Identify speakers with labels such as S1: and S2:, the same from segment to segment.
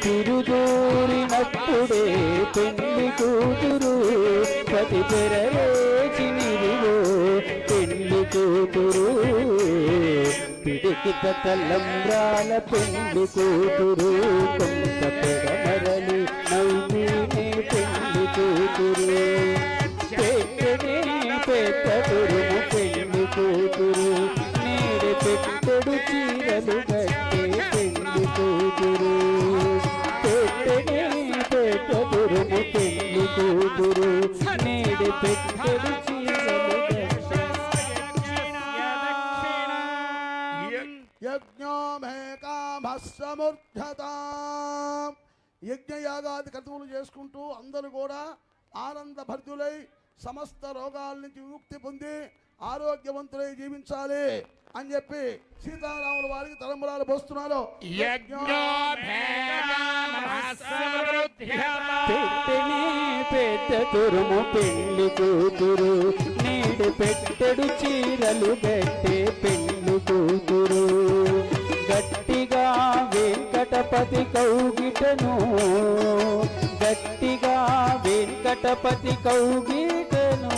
S1: తిరుదూరినప్పుడే పెళ్లి కూతురు పతి పెరరేచి నిరుగో పెళ్లి కూతురు పిడికిత తలంబ్రాల పెళ్లి కూతురు కొంత పెడమరలి నవ్వినే పెళ్లి కూతురు పెట్టనే పెట్ట తురుము పెళ్లి కూతురు నేడు పెట్టడు చీరలు కట్టే పెళ్లి కూతురు పెట్టనే పెట్ట తురుము పెళ్లి కూతురు నేడు పెట్టడు చీరలు
S2: యజ్ఞయాగాది కర్తవులు చేసుకుంటూ అందరూ కూడా ఆనంద భర్తులై సమస్త రోగాల నుంచి విముక్తి పొంది ఆరోగ్యవంతులై జీవించాలి అని చెప్పి సీతారాముల వారికి తలంబరాలు పోస్తున్నారు.
S1: పెట్ట తురుము పెళ్లి కూతురు నేడు పెట్టడు చీరలు గట్టే పెళ్లి కూతురు గట్టిగా వెంకటపతి కౌగిటను గట్టిగా వెంకటపతి కౌగిటను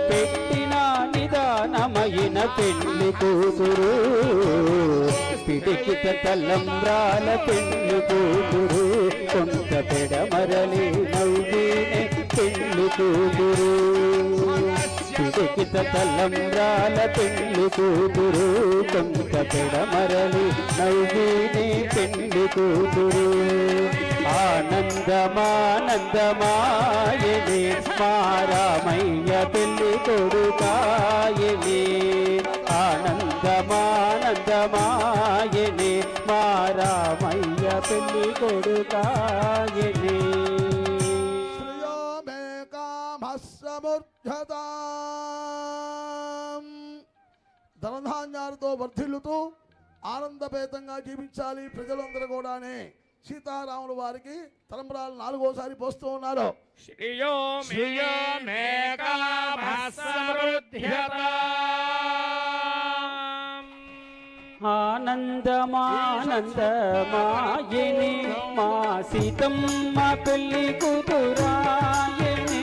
S1: పెట్టిన నిదానమైన పెళ్లి కూతురు పిడికిత తలంబ్రాల పెళ్లి కూతురు కొంత పెడమరలి నవ్వినే పెళ్లి కూతురు పిడికిత తలంబ్రాల పెళ్లి కూతురు కొంత పెడమరలి నవ్వినే పెళ్లి కూతురు ఆనందమానందమాయనే మారామయ్య పెళ్లి కొడుకాయనే ఆనందమానందమాయనే మారామయ్య పెళ్లి కొడుకాయనే
S2: ధనధాన్యాలతో వర్ధిల్లుతూ ఆనందపేతంగా జీవించాలి ప్రజలందరూ కూడానే సీతారాముల వారికి తలంబరాలు నాలుగోసారి పోస్తూ ఉన్నారు.
S1: ఆనందమానందమాయని మా సీతమ్మ పెళ్లి కూతురాయని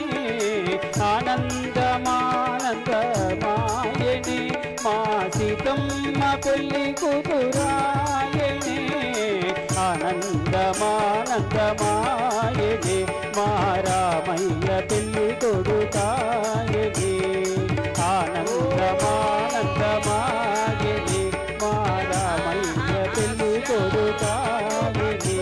S1: ఆనందమానందమాయని మా సీతమ్మ పెళ్లి కూతురాయని ఆనందమానందమాయని మా రామయ్య పెళ్లి కొడుకాయని ఆనందమానందమాయని మా రామయ్య పెళ్లి కొడుకాయని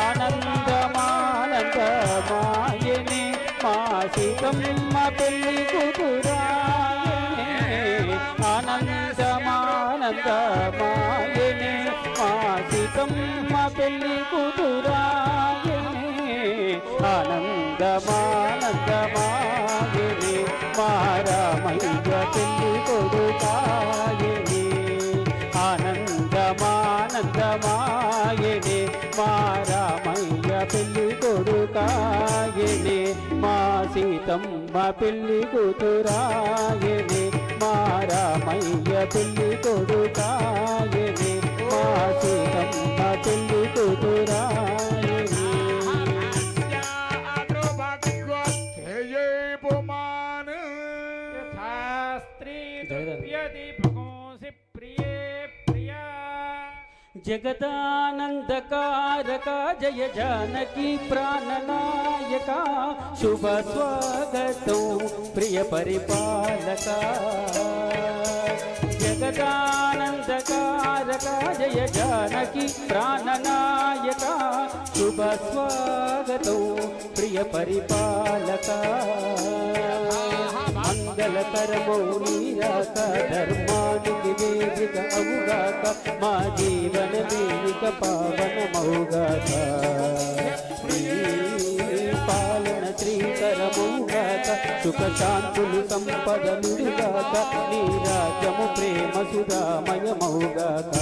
S1: ఆనందమానందమాయని మా సీతమ్మ పెళ్లి కూతురాయని ఆనందమానందమాయని మా సీతమ్మ పెళ్లి కూతురాయని ఆనందమానందమాయని మా రామయ్య పెళ్లి కొడుకాయని ఆనందమానందమాయని మా రామయ్య పెళ్లి కొడుకాయని మా సీతమ్మ పెళ్లి కూతురాయని మా రామయ్య పెళ్లి కొడుకాయని మా సీతమ్మ పెళ్లి కూతురాయని జగదానందకారక జయ జానకి ప్రాణనాయక శుభ స్వాగతం ప్రియ పరిపాలక జగదానందకారక జయ జానకి ప్రాణనాయక శుభ స్వాగతం ప్రియ పరిపాలక మంగళకరమౌ నీరాక ధర్మానికి వేదిక అవుగాక మా జీవన వేదిక పావనమౌగాక పాలన శ్రీకరమౌగాక సుఖ శాంతులు సంపదలుగాక నీ రాజ్యము ప్రేమ సుధామయమౌగాక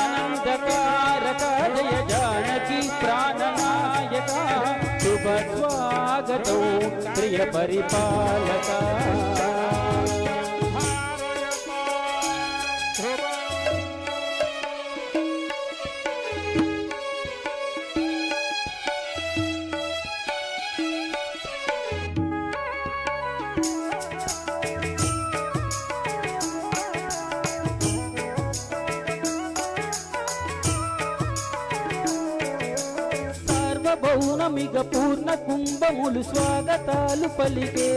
S1: జగదానందకారక జయ జానకి ప్రాణనాయక శుభ స్వాగతం ప్రియ పరిపాలక పౌర్ణమిగ పూర్ణ కుంభములు స్వాగతాలు పలికే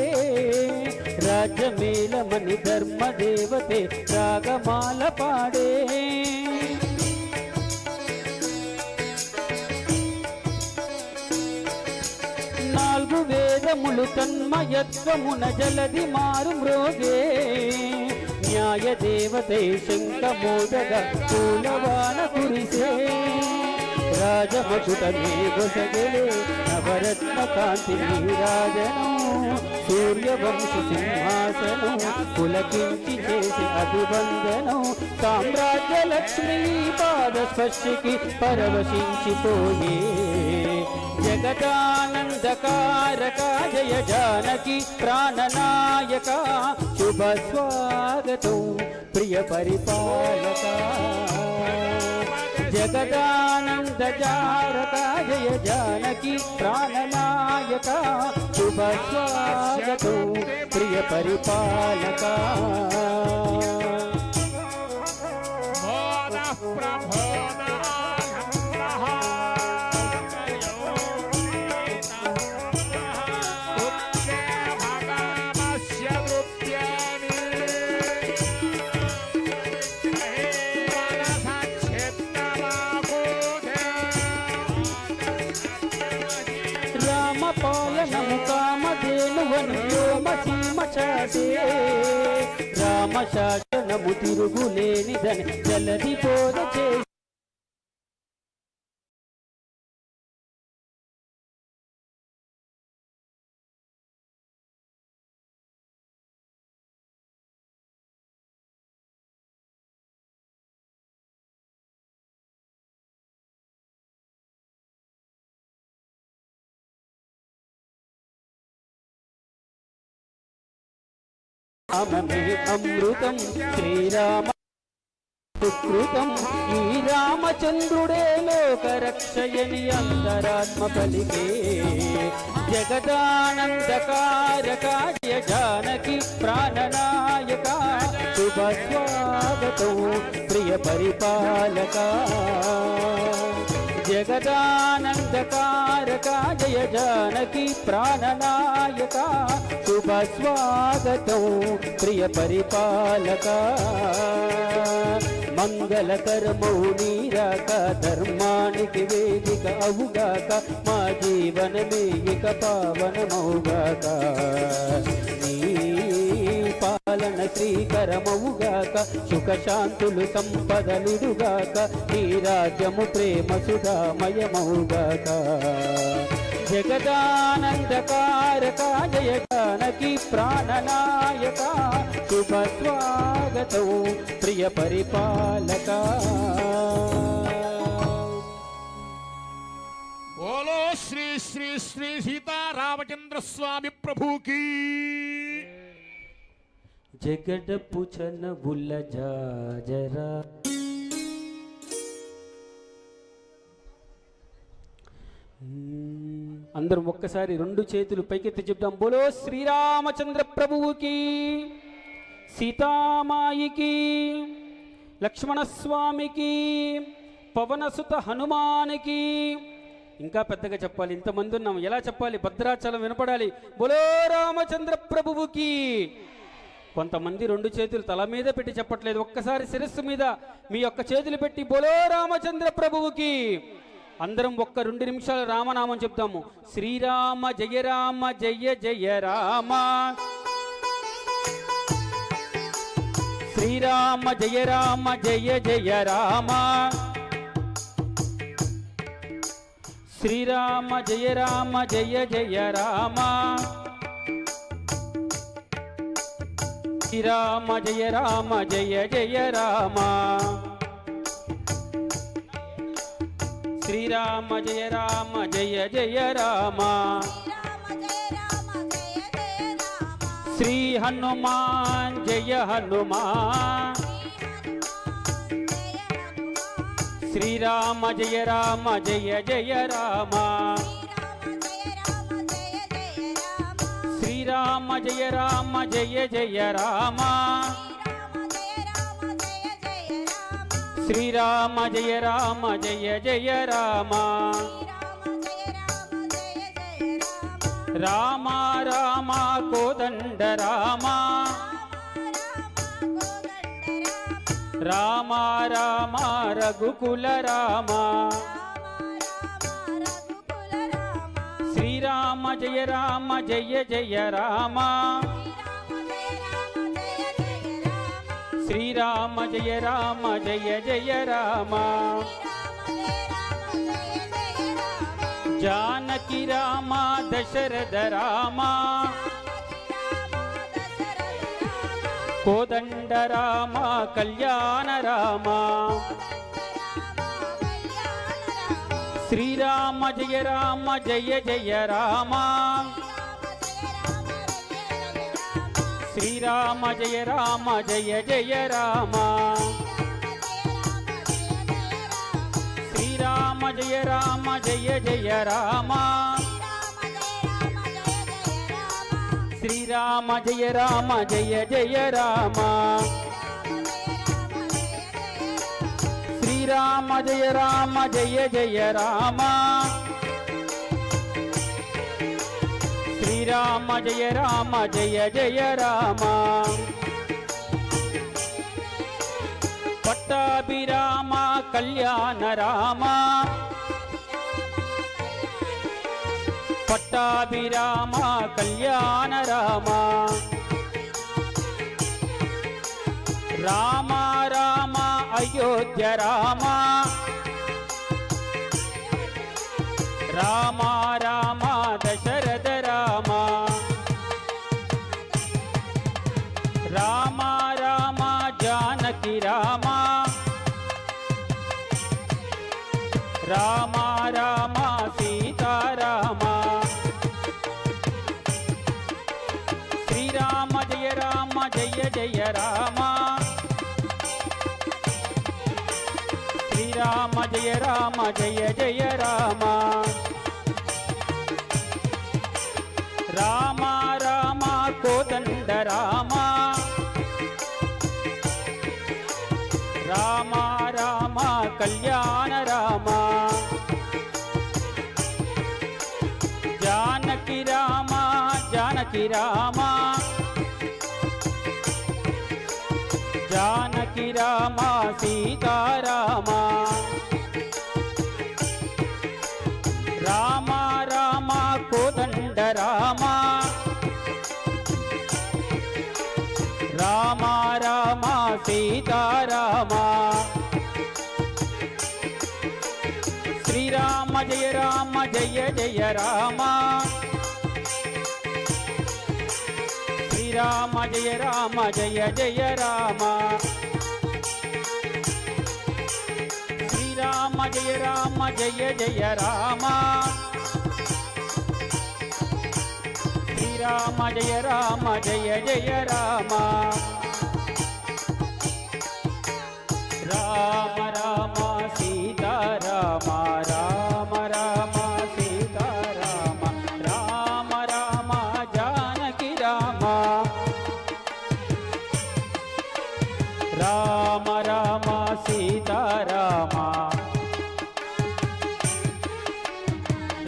S1: రాజ్యమేలమని ధర్మదేవతే రాగమాల పాడే నాలుగు వేదములు తన్మయత్వమున జలది మారు మ్రోగే న్యాయ దేవతే శంఖమోదగ పూలవాన కురిసే రాజమకుట మేఘసగలే నవరత్న కాంతి నీరాజను సూర్యవంశ సింహాసనం పులకించి చేసి అభివందనం సామ్రాజ్య లక్ష్మి పాద స్పర్శికి పరవశించిపోయే జగదానందకారక జయ జానకి ప్రాణనాయక శుభ స్వాగతం ప్రియ పరిపాలక జగదానందకారక జయ జానకి ప్రాణనాయక శుభ స్వాగతం ప్రియ పరిపాలక పాలనము కామధేనువను వ్యోమసీమచాటే రామ శాసనము తిరుగులేనిదని జలది బోధ చేసి అమమే అమృతం శ్రీరామ సుకృతం ఈ రామచంద్రుడే లోకరక్షయని అంతరాత్మ పలికే జగదానందకారక జయ జానకి ప్రాణనాయక శుభ స్వాగతం ప్రియ పరిపాలక జగదానందకారక జయ జానకి ప్రాణనాయక శుభ స్వాగతం ప్రియ పరిపాలక మంగళకరమౌ నీరాక ధర్మానికి వేదిక అవుగాక మా జీవనమే ఇక పావనమౌగాక నీ పాలన శ్రీకరమవుగాక సుఖ శాంతులు సంపదలుడుగాక నీ రాజ్యము ప్రేమ సుధామయమవుగాక జగదానందకారక జయ జానకి ప్రాణనాయక శుభ స్వాగతం ప్రియ పరిపాలక
S3: బోలో శ్రీ శ్రీ శ్రీ సీతారామచంద్ర స్వామి ప్రభుకి
S1: జగడపు చనబుల జాజరా అందరం ఒక్కసారి రెండు చేతులు పైకెత్తి చెప్తాం బోలో శ్రీరామచంద్ర ప్రభువుకి సీతామాయికి లక్ష్మణస్వామికి పవనసుత హనుమానికి ఇంకా పెద్దగా చెప్పాలి ఇంతమంది ఉన్నాం ఎలా చెప్పాలి భద్రాచలం వినపడాలి బోలో రామచంద్ర ప్రభువుకి కొంతమంది రెండు చేతులు తల మీద పెట్టి చెప్పట్లేదు ఒక్కసారి శిరస్సు మీద మీ యొక్క చేతులు పెట్టి బోలో రామచంద్ర ప్రభువుకి అందరం ఒక్క 2 నిమిషాలు రామనామం చెప్తాము శ్రీరామ జయ జయ రామ శ్రీరామ జయ జయ రామ శ్రీరామ జయ జయ రామ శ్రీరామ జయ జయ రామ శ్రీరామ జయ జయ రామ శ్రీ హనుమాన్ జయ హనుమాన్ శ్రీరామ జయ జయ రామ శ్రీరామ జయ జయ రామ శ్రీరామ జయ జయ రామ రామ రామ కోదండ రామ రామ రామ రఘుకుల రామ శ్రీరామ జయ రామ జయ జయ రామ శ్రీరామ జయ రామ జయ జయ రామ జానకి రామ దశరథ రామ కోదండ రామ కళ్యాణ రామ శ్రీరామ జయ రామ జయ జయ రామ శ్రీరామ జయ రామ జయ జయ రామ శ్రీరామ జయ రామ జయ జయ రామ శ్రీరామ జయ రామ జయ జయ రామ శ్రీరామ జయ రామ జయ జయ రామ శ్రీరామ జయ రామ జయ జయ రామ పట్టాభిరామ కళ్యాణ రామ పట్టాభిరామ కళ్యాణ రామ రామ రామ అయోధ్య రామ రామ రామ దశరథ రామ రామ రామ జానకి రామ రామ రామ సీతారామ శ్రీరామ జయ రామ జయ జయ రామ శ్రీరామ జయ రామ జయ జయ రామ రామ రామ కోదండ రామ రామ రామ కళ్యాణ రామ జానకి రామ జానకి రామ జానకి రామ సీతారామ రామ రామ కోదండ రామ రామ రామ సీతారామ శ్రీరామ జయ రామ జయ జయ రామ శ్రీరామ జయ రామ జయ జయ రామ శ్రీరామ జయ రామ జయ జయ రామ శ్రీరామ జయ రామ జయ జయ రామ రామ రామ సీతారామ రామ రామ సీతారామ రామ రామ జానకి రామ రామ రామ సీతారామ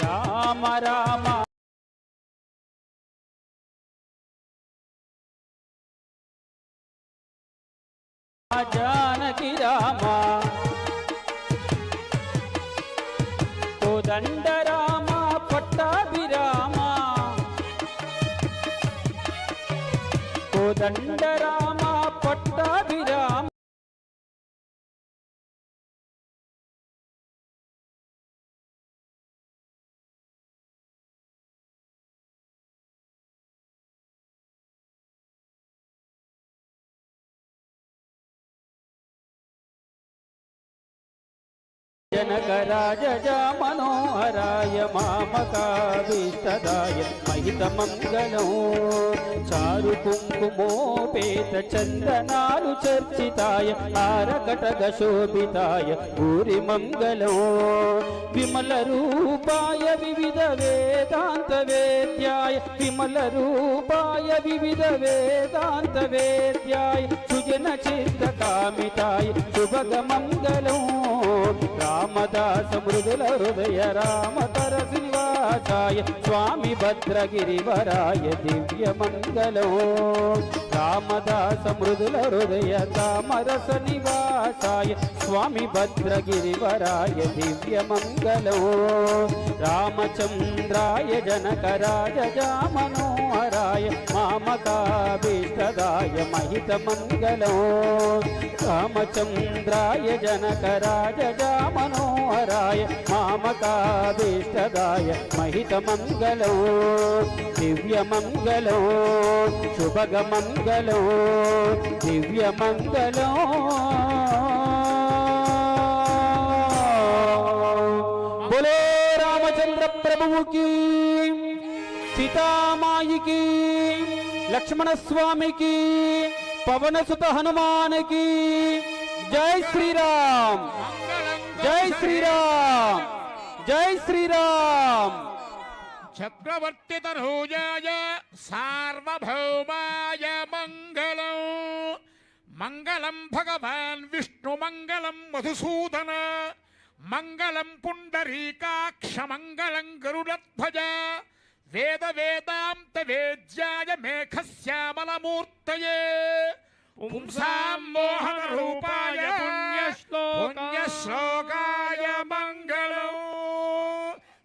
S1: రామ రామ జానకి రామ కోదండ రామ పట్టాభిరామ కోదండ రామ పట్టాభిరామ जनकराज मनोहराय मामकाभीष्टदाय महितमङ्गलो चारु कुङ्कुमोपेत चन्दनालु चर्चिताय हारकटकशोभिताय भूरिमङ्गलो विमलरूपाय विविध वेदान्त वेद्याय विमलरूपाय विविध वेदान्त वेद्याय सुजन चित्तकामिताय शुभगमङ्गलो రామదాస మృదుల హృదయ రామతరసి నివాసాయ స్వామి భద్రగిరివరాయ దివ్య మంగళం రామదాస మృదుల హృదయ తామరస నివాసాయ స్వామి భద్రగిరివరాయ దివ్య మంగళం రామచంద్రాయ జనకరాజ జామనోహరాయ మామకాభీష్టదాయ మహిత మంగళం రామచంద్రాయ జనకరాజ జామనోహరాయ మామకాభీష్టదాయ మహిత మంగళం దివ్య మంగళం శుభగ మంగళం దివ్య మంగళం बोले रामचंद्र प्रभु की सीतामाई की लक्ष्मण स्वामी की पवन सुत हनुमान की जय श्री राम जय श्री राम जय श्री राम
S3: చక్రవర్తి తనూజాయ సార్వభౌమాయ మంగళం మంగళం భగవాన్ విష్ణు మంగళం మధుసూదన మంగళం పుండరీకాక్ష మంగళం గరుడధ్వజ వేద వేదాంత వేద్యాయ మేఘశ్యామలమూర్తయే పుంసాం మోహన రూపాయ పుణ్యశ్లోకాయ మంగళం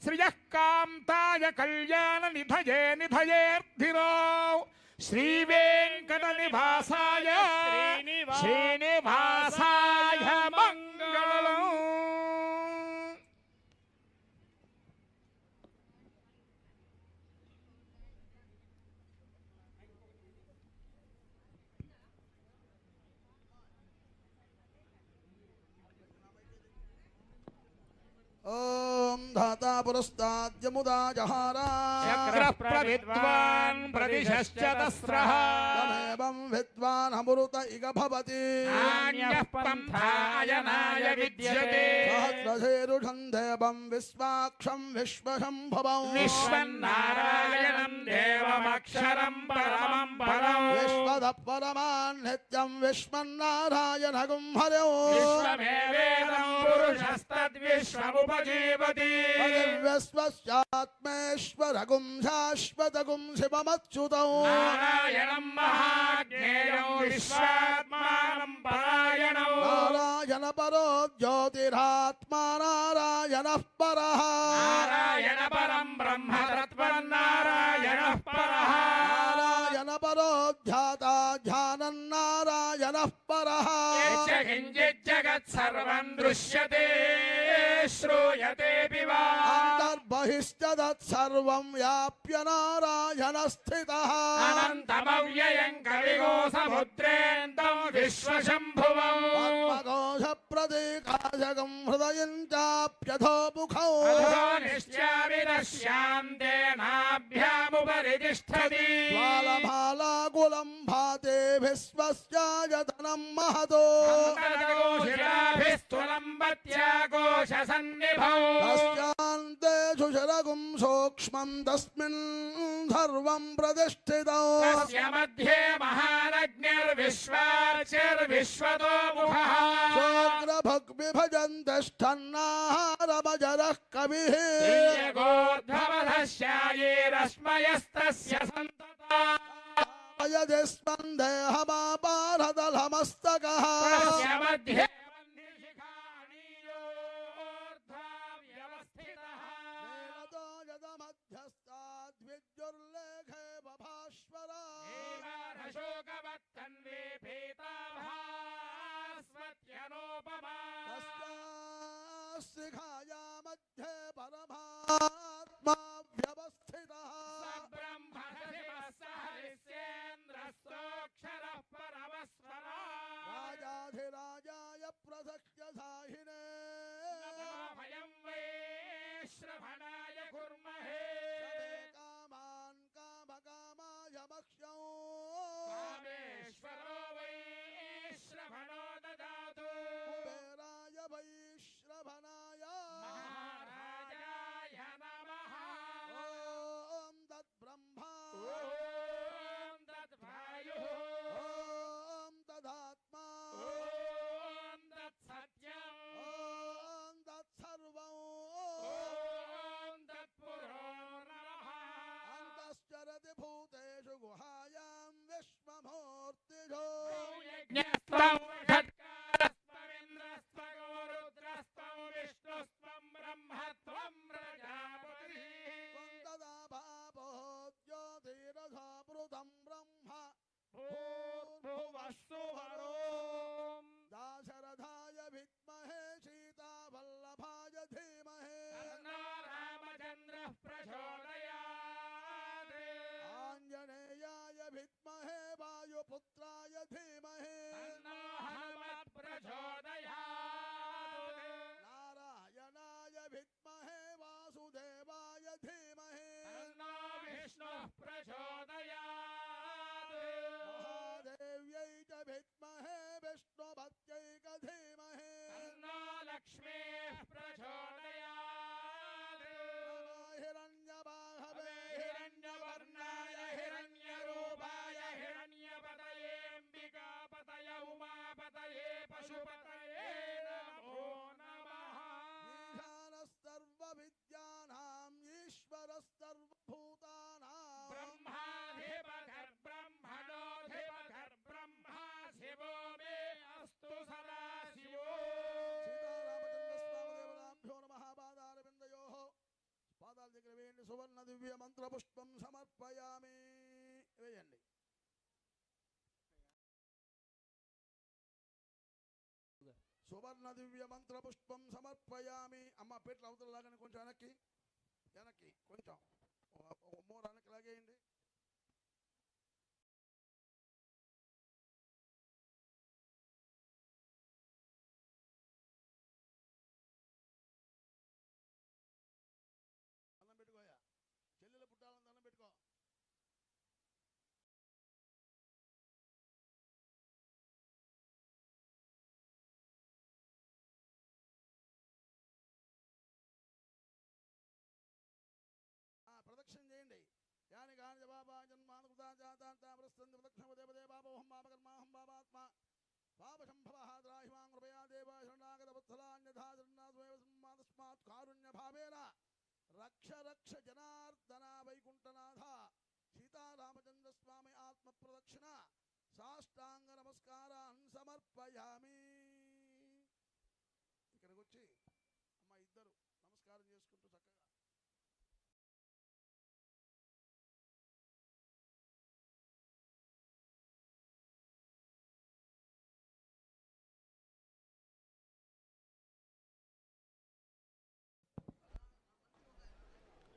S3: శ్రియః కాంతాయ కళ్యాణ నిధయే నిధయేర్ధినో శ్రీ వెంకట నివాసాయ శ్రీనివాసాయ మంగళం
S2: ఓం ధాతా పురస్తాద్యముదా జహారా
S3: చక్రః ప్రవిద్వాన్ ప్రదిశశ్చతస్రః
S2: తమేవం విద్వాన్ అమృత ఇగ భవతి
S3: నాన్యః పంథాయనాయ విద్యతే
S2: సహస్రశీరుషం దేవం విశ్వాక్షం విశ్వశంభవం
S3: విశ్వన్నారాయణం దేవమక్షరం పరమం పరం
S2: విశ్వద పరమాన్ నిత్యం విశ్వన్నారాయణగం హరో
S3: విశ్వమేవేదం పురుషస్తద్విశ్వముపజీవతి
S2: విశ్వస్యాత్మేశ్వరగుం శాశ్వతగుం శివమచ్యుతం
S3: నారాయణం మహాజ్ఞేయం విశ్వాత్మానం పరాయణం
S2: నారాయణ పరో జ్యోతిరాత్మా నారాయణ పరః
S3: నారాయణ పరం బ్రహ్మ తత్వన్నారాయణ పరః
S2: నారాయణ పరో ధ్యాతా ధ్యానం నారాయణ పరః
S3: యచ్చ కించిత్ జగత్ సర్వం దృశ్యతే శ్రూయతేపి వా
S2: అంతర్బహిశ్చ తత్సర్వం వ్యాప్య నారాయణ స్థితః
S3: అనంతమవ్యయం కవిగో సముద్రేంతం విశ్వశంభువం
S2: పద్మకోశ ప్రతీకాశకం హృదయం చాప్యథో ముఖౌ
S3: అధో నిశ్చావిరశ్యాంతేనాభ్యాముపరి తిష్టతి
S2: జ్వాలమాలాకులం భాతే విశ్వస్యాయతనం మహతో
S3: అంతర్గోశిలాభిస్థూలం పత్యాకోశ సన్నిభౌ
S2: తస్యాంతే సుశరగుం సూక్ష్మం తస్మిన్ సర్వం ప్రతిష్ఠితం
S3: తస్య మధ్యే మహానగ్నిర్విశ్వార్చిర్విశ్వతో ముఖః
S2: శోగ్రభగ్విభజంతిష్టన్నాహారమజరః కవిః
S3: శ్రీయగోర్ధవధశ్యాయేరస్మయస్తస్య సంతతా
S2: యది స్పందేహమాపారదలమస్తకః
S3: తస్య మధ్యే వందిశిఖానీయోర్ధ్వా వ్యవస్థితః
S2: దేవతో యదమధ్యస్థాద్విద్యుర్లేఖే బభాస్వరా
S3: ఏకాదశోకవత్తన్వే పీతాభాస్వత్యనోపమా
S2: తస్యాశిఖాయా మధ్యే పరమాత్మా వ్యవస్థితః
S3: బ్రహ్మహరిశ్చేంద్రస్తోక్షరః పరమస్వరా
S2: రాజాధిరాజాయ ప్రసఖ్య సాహినే
S3: భయం వై శ్రవణాయ కుర్మహే
S2: కామాన్ కామకామాయ మహ్యం
S3: కామేశ్వరో వై శ్రవణో దదాతు
S2: కుబేరాయ వైశ్రవణాయ
S3: మహారాజాయ నమః यज्ञस्त्वं षट्कारस्त्वमिन्द्रस्त्वगो रुद्रस्त्वं विष्णुस्त्वं ब्रह्मत्वं प्रजापतिः
S2: तदा भावो ज्योतिरसामृतं ब्रह्म
S3: भूर्भुवस्सुवरो
S2: दाशरथाय विद्महे सीतावल्लभाय धीमहि
S3: तन्नो रामचन्द्रः प्रचोदयात्
S2: आञ्जनेयाय विद्महे वायुपुत्राय धीमहि
S3: तन्नो हनुमत् प्रचोदयात्
S2: नारायणाय विद्महे वासुदेवाय धीमहि
S3: तन्नो विष्णुः प्रचोदयात्
S2: महादेव्यै च विद्महे विष्णुपत्यै च धीमहि
S3: तन्नो लक्ष्मीः प्रचोदयात्
S2: हिरण्यबाहवे
S3: हिरण्यवर्णाय हिरण्यरूपाय हिरण्यपतये अम्बिकापतय उमापतये पशुपतये नमो नमः
S2: ईशानस्तर्वविद्यानाम् ईश्वरस्तर्वभूतानां
S3: ब्रह्माधिपतिर्ब्रह्मणोऽधिपतिर्ब्रह्मा शिवो मे अस्तु सदा शिवो
S2: सीतारामचन्द्रस्वामिदेवताभ्यो नमः पादारविन्दयोः పాదాల దగ్గర వేయండి సువర్ణ దివ్య మంత్ర పుష్పం సమర్పయామి వేయండి సువర్ణ దివ్య మంత్ర పుష్పం సమర్పయామి అమ్మ పేట్ల అవతల లాగానే కొంచెం వెనక్కి వెనక్కి కొంచెం మోర వెనక్కి లాగేయండి దండం పెట్టుకోయా చెల్లెల పుట్టాలని దండం పెట్టుకో ప్రదక్షిణ చేయండి యాని గాని జవాబా జన్మానుకృతా జాతాంతామరస్తంది ప్రదక్షిణ దేవదే బాబోహం పాపకర్మాహం పాపాత్మ పాపశంభవహాద్రాహిమాం కృపయా దేవ శరణాగత వత్సలాన్యథా శరణాస్మేవ సమ్మాతస్మాత్ కారుణ్య భావేన రక్ష రక్ష జనార్దన వైకుంఠనాథ సీతారామచంద్ర స్వామి ఆత్మ ప్రదక్షిణ సాష్టాంగ నమస్కారాన్ సమర్పయామి ఇక్కడికి వచ్చి అమ్మ ఇద్దరు నమస్కారం చేసుకుంటూ చక్కగా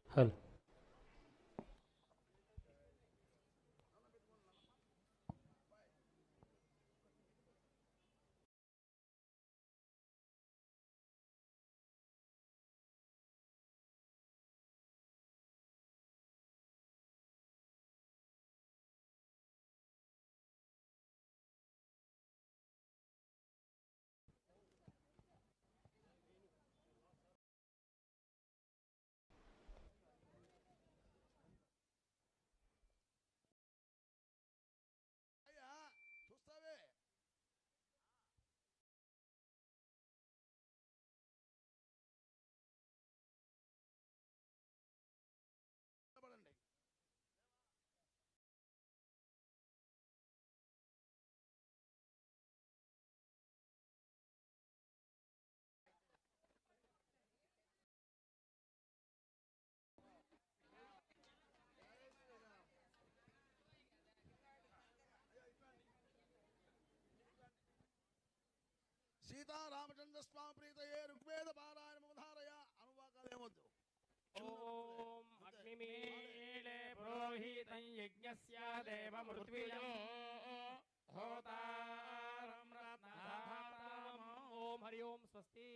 S1: హలో
S2: చూస్తావే పడండి సీతారామచంద్ర స్వామి ప్రీతయే ఋగ్వేద పారాయణముధారయ అనువాకాలు ఏమొద్దు
S3: ఓం అగ్నిమీళే పురోహితం యజ్ఞస్య దేవమృత్విజం హోతారం రత్నధాతారం ఓం హరి ఓం స్వస్తి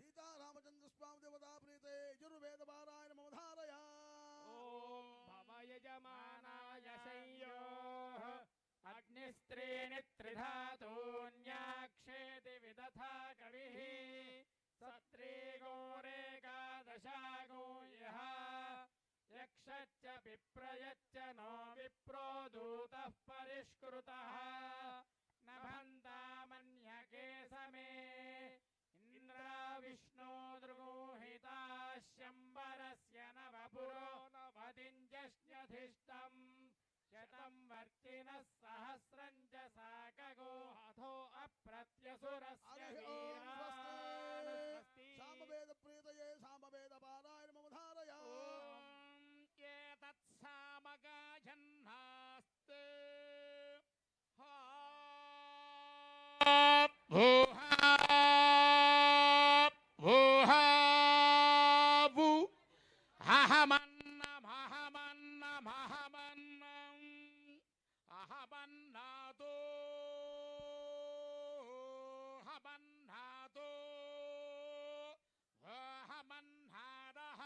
S2: సీతారామచంద్ర స్వామి దేవతా ప్రీతే యజుర్వేద పారాయణముధారయ
S3: ఓం భవయజమానాయ సంయోః అగ్నిస్త్రీణి త్రిధాతూన్యాక్షేతి విదథా కవిః సత్రీగోరేకాదశాగో యః యక్షచ్చ విప్రయచ్చ నో విప్రో దూతః పరిష్కృతః నభంతామన్యకే సమే ఇంద్రా విష్ణో దృగోహితా శంబరస్య నవపురో నవతింజస్న్యధిష్టం శతం వర్తినః సహస్రం చ సాకగో హథో ప్రత్యసురస్య
S2: హరి ఓం స్వస్తి.
S3: వీరానుస్వస్తి.
S2: సామవేద ప్రీతయే సామవేద పారాయణ మమ ధారయ.
S3: ఓం ఏతత్సామగాజన్నాస్తే భూహాభు అహమన్నమహమన్నమహమన్నం అహమన్నాదో హమన్నాదో అహమన్నాదః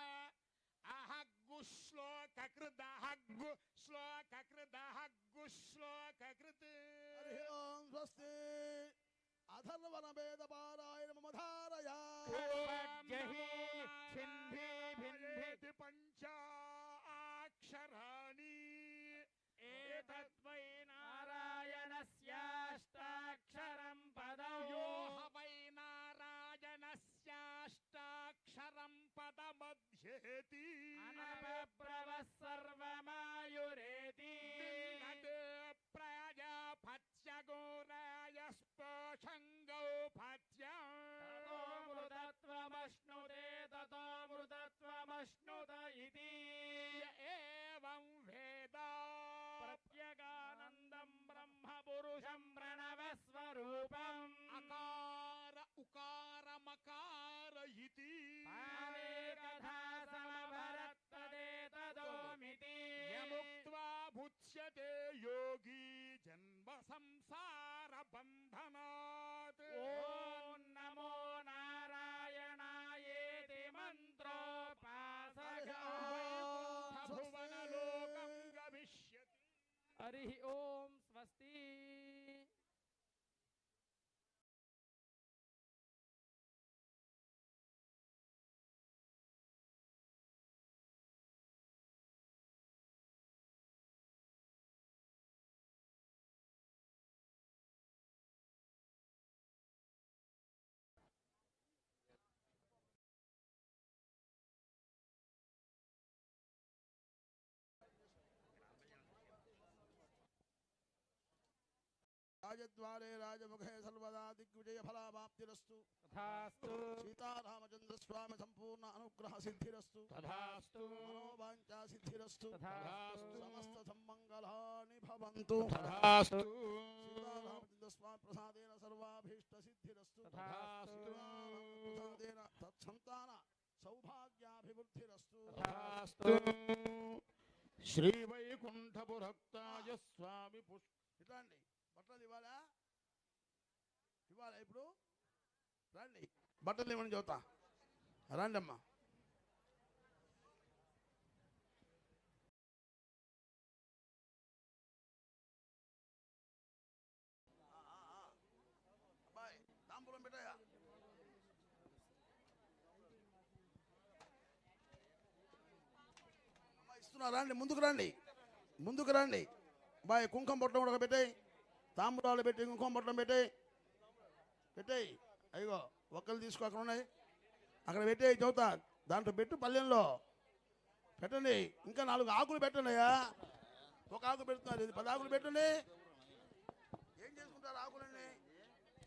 S3: అహగ్గు శ్లోకకృదహగ్గు శ్లోకకృదహగ్గు శ్లోకకృత్.
S2: హరి ఓం స్వస్తి. అథర్వణ వేద పారాయణ మమ ధారయ.
S3: పూర్వజహి సింధి భిన్నేతి పంచాక్షరాణి ఏతద్వై నారాయణస్యాష్టాక్షరం పదం యో వై నారాయణస్యాష్టాక్షరం పదమధ్యేతి అనపప్రవః సర్వమాయురేతి ప్రజాపత్యగోరాయస్పోషంగౌపత్యం తతో మృతత్వమశ్నుతే తతో మృతత్వమశ్నుత ఇతి ఏవం వేద ప్రత్యగానందం బ్రహ్మ పురుషం ప్రణవస్వరూపం అకార ఉకారమకార ఇతి అనేకథా సమభరత్తదేతదోమితి యముక్త్వా భుచ్యతే యోగి జన్మ సంసార బంధనాత్. ఓం నమో నారాయణాయేతి మంత్రోపాసక భువనలోకం గమిష్యతి.
S1: హరి ఓం స్వస్తి.
S2: రాజద్వారే రాజముఖే సర్వదా దిగ్విజయ ఫలాప్తిరస్తు.
S1: తథాస్తు
S2: సీతారామచంద్ర స్వామి సంపూర్ణ అనుగ్రహ సిద్ధిరస్తు.
S3: తథాస్తు
S2: మనోవాంఛా సిద్ధిరస్తు.
S1: తథాస్తు
S2: సమస్త సమ్మంగళాని భవంతు.
S3: తథాస్తు
S2: సీతారామచంద్ర స్వామి ప్రసాదేన సర్వాభీష్ట సిద్ధిరస్తు.
S1: తథాస్తు
S2: ప్రసాదేన తత్సంతాన సౌభాగ్యాభివృద్ధిరస్తు.
S3: తథాస్తు శ్రీ వైకుంఠపురక్తాయ స్వామి పుష్ప.
S2: ఇట్లాండి బట్టలు ఇవ్వాలా ఇవ్వాలా ఇప్పుడు రండి బట్టలు ఇవ్వని చెబుతా. రండి అమ్మా. అబ్బాయి తాంబూలం పెట్టాయా. అమ్మా ఇస్తున్నా రండి ముందుకు రండి ముందుకు రండి. అబ్బాయి కుంకుమ బొట్టం కూడా పెట్టాయి. తాంబూలాలు పెట్టి కుంకుమ బొట్టం పెట్టాయి పెట్టాయి. అయ్యో ఒక్కలు తీసుకో అక్కడ ఉన్నాయి అక్కడ పెట్టాయి చెబుతా. దాంట్లో పెట్టు పల్లెంలో పెట్టండి. ఇంకా 4 ఆకులు పెట్టండి అయ్యా. ఒక ఆకు పెడుతున్నారు ఇది 10 ఆకులు పెట్టండి. ఏం చేసుకుంటారు ఆకులన్నీ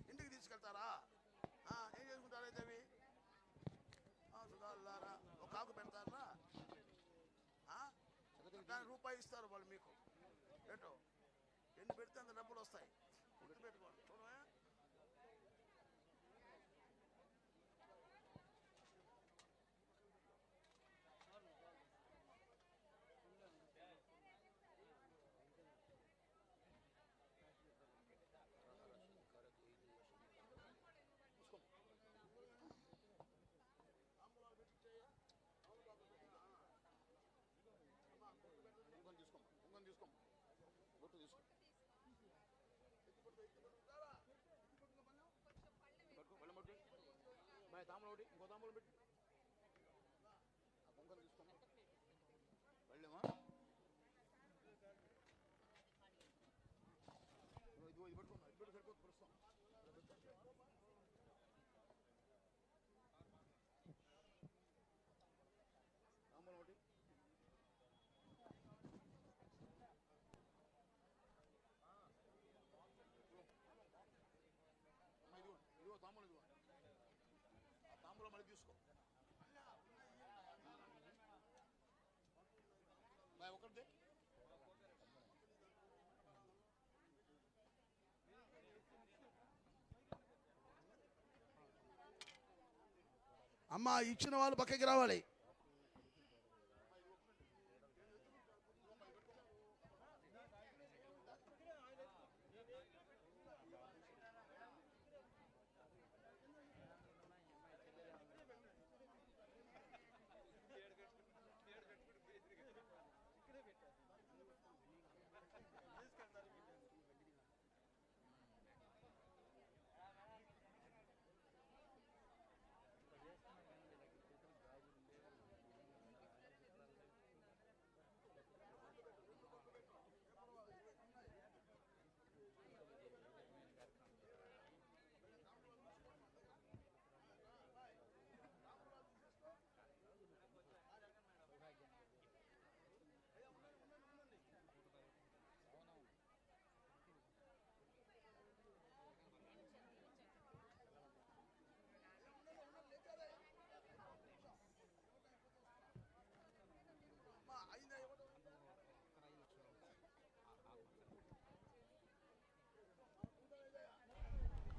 S2: ఇంటికి తీసుకెళ్తారా. ఏం చేసుకుంటారు అయితే అవి సుధాలారా ఒక ఆకు పెడతారా. రూపాయి ఇస్తారు వాళ్ళు మీకు. పెట్టు ఎన్ని పెడితే అంత డబ్బులు వస్తాయి. గుర్తు పెట్టుకోండి చూడవా. తాంబూలం ఒకటి ఇంకో తాంబూలం పెట్టి పొంగల్ తీసుకోమా వెళ్ళమా. ఇదిగో ఇది పెట్టుకున్నా ఇది పెట్టి సరిపోతుంది ప్రస్తుతం. తాంబూలం ఒకటి అమ్మా ఇచ్చిన వాళ్ళు పక్కకి రావాలి.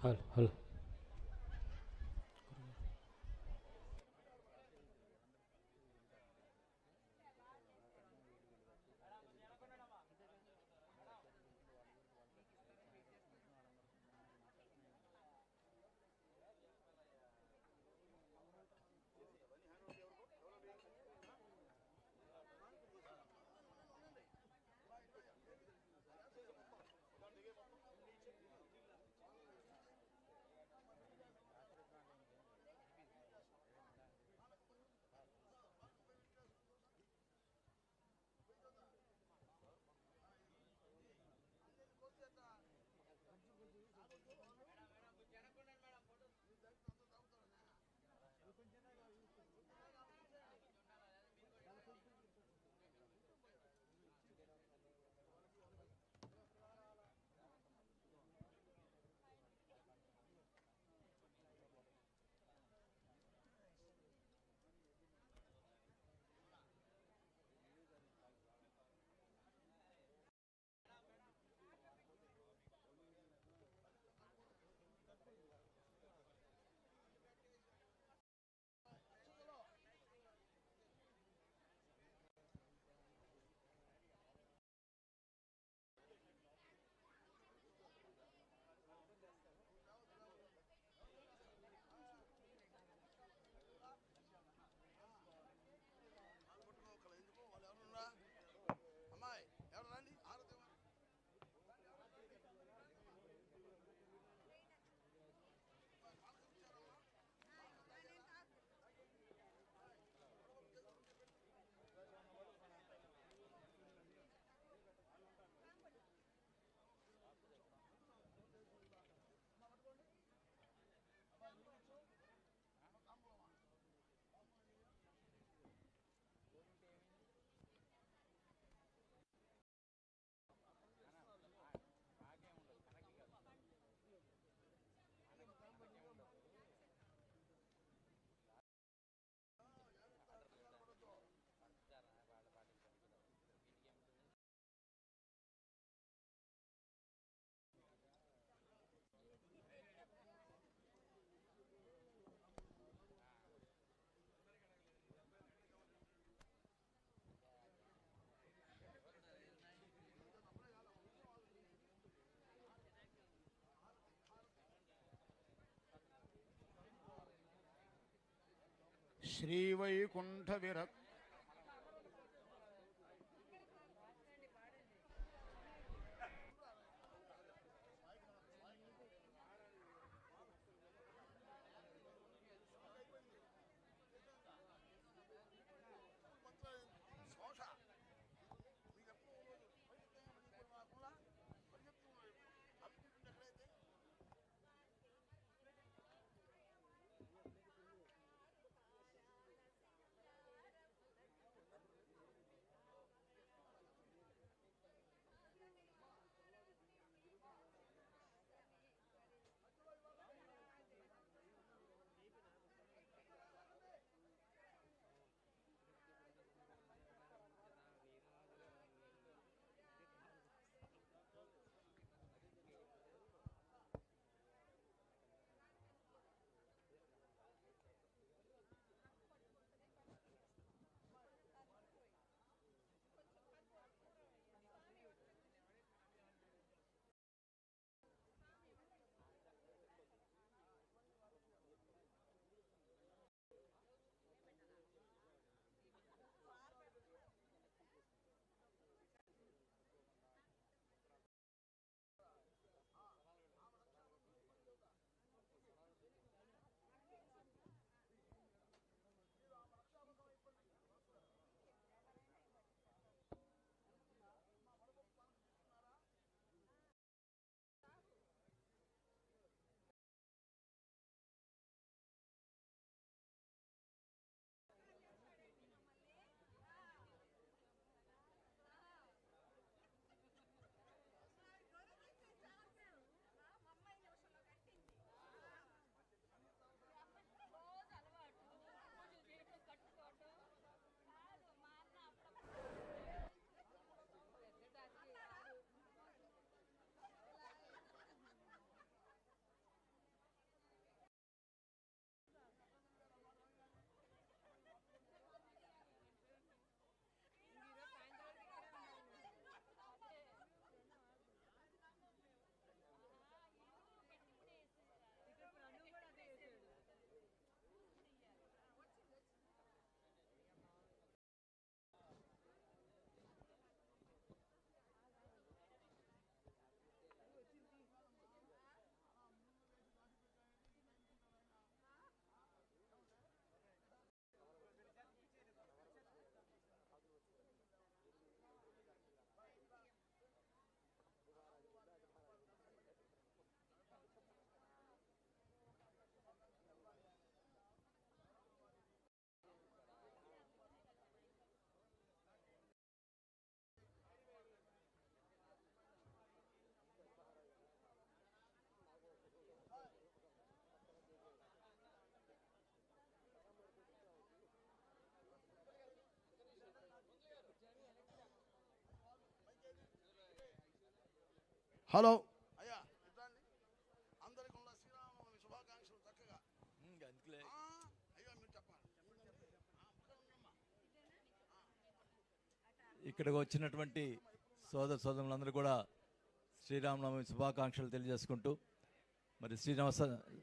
S1: హలో హలో అమ్మాయి ఎవరు రండి ఆరతి
S3: శ్రీవైకుంఠ విరక్
S2: హలో అయ్యా ఇట్లాండి. అందరికీ ఉన్న శ్రీరామనవమి శుభాకాంక్షలు చక్కగా అయ్యో మీరు చెప్పాలి.
S4: ఇక్కడికి వచ్చినటువంటి సోదరులందరూ కూడా శ్రీరామనవమి శుభాకాంక్షలు తెలియజేసుకుంటూ మరి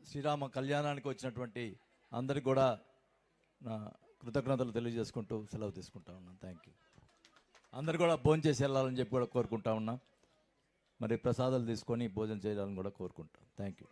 S4: శ్రీరామ కళ్యాణానికి వచ్చినటువంటి అందరికి కూడా నా కృతజ్ఞతలు తెలియజేసుకుంటూ సెలవు తీసుకుంటా ఉన్నాను. Thank you. అందరు కూడా భోజనం చేసి వెళ్ళాలని చెప్పి కూడా కోరుకుంటా ఉన్నా. మరి ప్రసాదాలు తీసుకొని భోజనం చేయాలని కూడా కోరుకుంటాం. Thank you.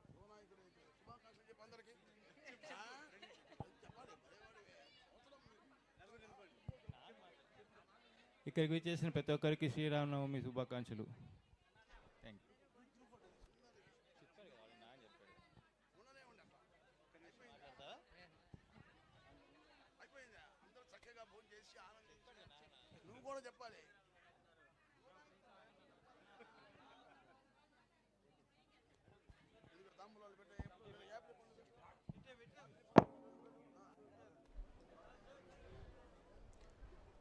S2: శుభాకాంక్షలు చెప్పు అందరికీ. చెప్పాలి.
S5: ఇక్కడికి వచ్చేసిన ప్రతి ఒక్కరికి శ్రీరామనవమి శుభాకాంక్షలు. Thank you.
S2: అయిపోయిందా? అందరూ చక్కగా భోజనం చేసి ఆనందించాలి. నువ్వు కూడా చెప్పాలి. తాంబూలాలు పెట్టే యాప్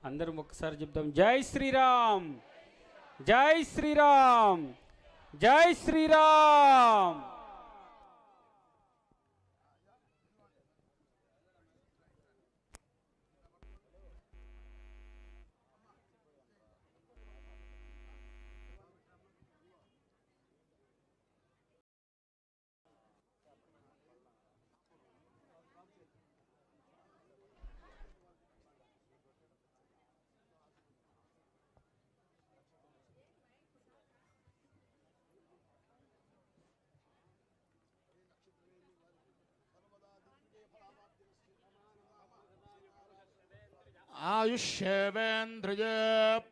S1: అందరం ఒక్కసారి చెప్తాం. జై శ్రీరామ్, జై శ్రీరామ్, జై శ్రీరామ్.
S3: ఆయుష్యేవేంద్రియ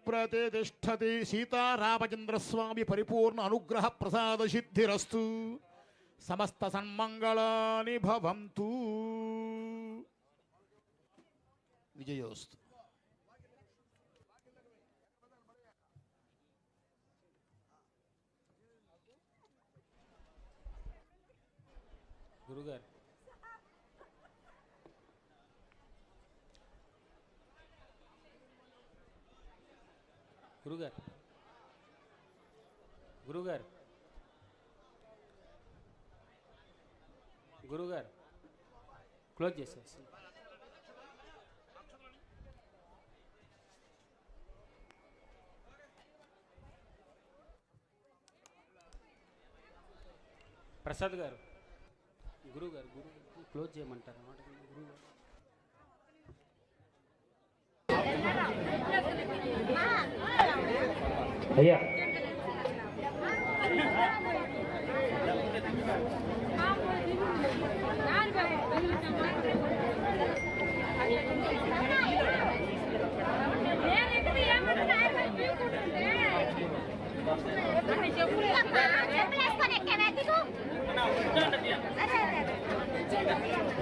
S3: ప్రతిష్టతి. సీతారామచంద్రస్వామి పరిపూర్ణ అనుగ్రహ ప్రసాద సిద్ధిరస్తు. సమస్త సన్మంగళాని భవంతు. విజయోస్తు.
S1: గురుగారు గురుగారు గురుగారు గురుగారు క్లోజ్ చేసేసి ప్రసాద్ గారు గురుగారు క్లోజ్ చేయమంటారు అన్నమాట. గురుగారు అయ్యా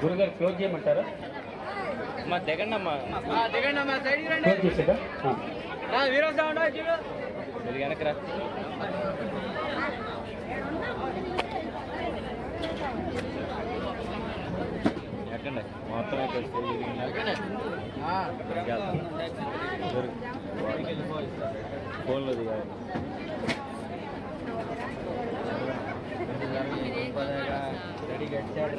S1: గురుగారు క్లోజ్ చేయమంటారా?
S6: మా దిగండమ్మా సైడ్
S1: క్లోజ్ చేసేదా?
S6: వెనకరా. ఎక్కండి మొత్తం ఫోన్లో దిగాలి. రెడీ కట్టాడు.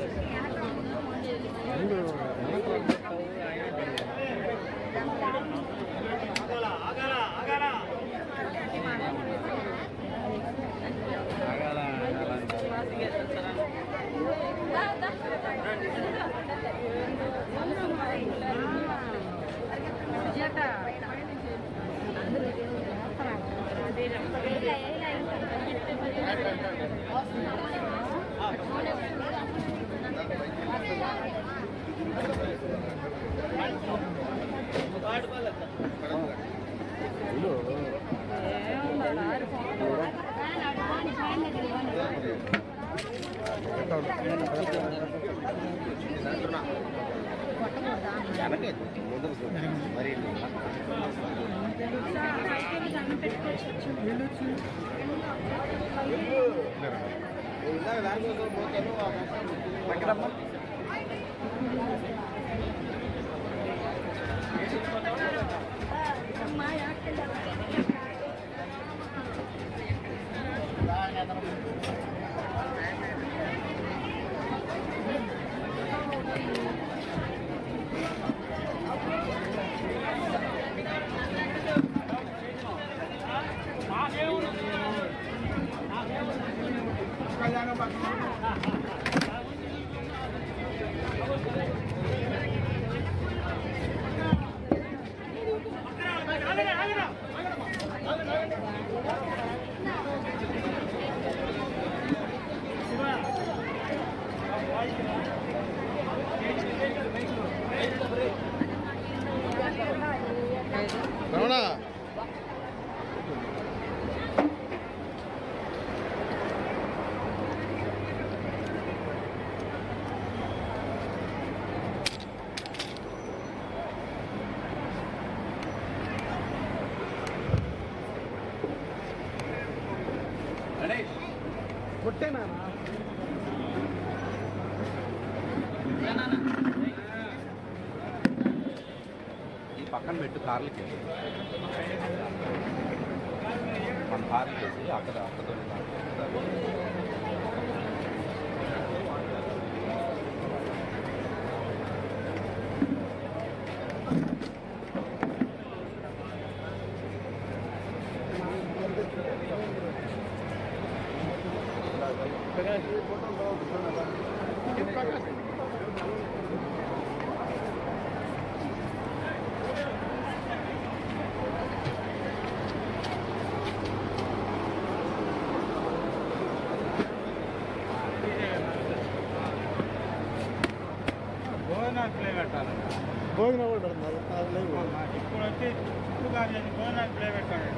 S7: ఈ పక్కన పెట్టు కార్లకి మన కార్లకి వేసి అక్కడ అక్కడ
S5: భోజనాలు ప్లే పెట్టాలి.
S8: భోజనం కూడా పెడుతున్నారు
S5: ఇప్పుడు వచ్చి భోజనాలు ప్లే పెట్టాలి.